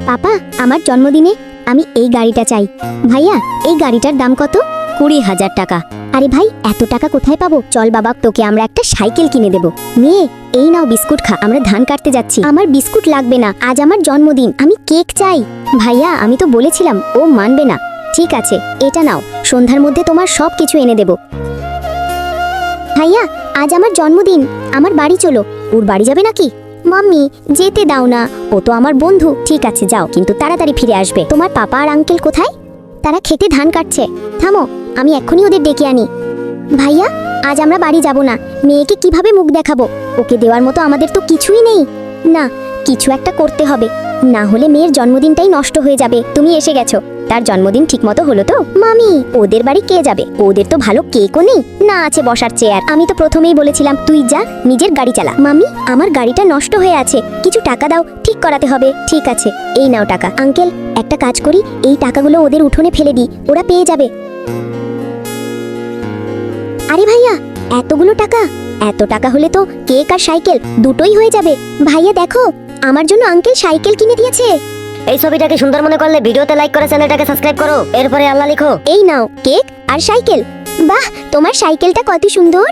পাপা, আমার জন্মদিনে আমি এই গাড়িটা চাই। ভাইয়া, এই গাড়িটার দাম কত? 20,000 টাকা। আরে ভাই, এত টাকা কোথায় পাবো? চল বাবা, তোকে আমরা একটা সাইকেল কিনে দেব। মেয়ে, এই নাও বিস্কুট খা, আমরা ধান কাটতে যাচ্ছি। আমার বিস্কুট লাগবে না, আজ আমার জন্মদিন, আমি কেক চাই। ভাইয়া, আমি তো বলেছিলাম, ও মানবে না। ঠিক আছে, এটা নাও, সন্ধ্যার মধ্যে তোমার সব কিছু এনে দেব। ভাইয়া, আজ আমার জন্মদিন, আমার বাড়ি চলো। ওর বাড়ি যাবে নাকি? মাম্মি, যেতে দাও না, ও তো আমার বন্ধু। ঠিক আছে, যাও, কিন্তু তাড়াতাড়ি ফিরে আসবে। তোমার পাপা আর আঙ্কেল কোথায়? তারা খেতে ধান কাটছে। থামো, আমি এক্ষুনি ওদের ডেকে আনি। ভাইয়া, আজ আমরা বাড়ি যাব না। মেয়েকে কিভাবে মুখ দেখাবো? ওকে দেওয়ার মতো আমাদের তো কিছুই নেই। না, কিছু একটা করতে হবে, না হলে মেয়ের জন্মদিনটাই নষ্ট হয়ে যাবে। তুমি এসে গেছো, তার জন্মদিন ঠিকমতো হলো তো? মামি, ওদের বাড়ি কে যাবে? ওদের তো ভালো কেকও নেই, না আছে বসার চেয়ার। আমি তো প্রথমেই বলেছিলাম, তুই যা, নিজের গাড়ি চালা। মামি, আমার গাড়িটা নষ্ট হয়ে আছে, কিছু টাকা দাও, ঠিক করাতে হবে। ঠিক আছে, এই নাও টাকা। আঙ্কেল, একটা কাজ করি, এই টাকাগুলো ওদের উঠোনে ফেলে দিই, ওরা পেয়ে যাবে। আরে ভাইয়া, এতগুলো টাকা? এত টাকা হলে তো কেক আর সাইকেল দুটোই হয়ে যাবে। ভাইয়া দেখো, আমার জন্য আঙ্কেল সাইকেল কিনে দিয়েছে। এই ছবিটাকে সুন্দর মনে করলে ভিডিওতে লাইক করে চ্যানেলটাকে সাবস্ক্রাইব করো, এরপরে আল্লাহ লিখো। এই নাও কেক আর সাইকেল। বাহ, তোমার সাইকেলটা কত সুন্দর।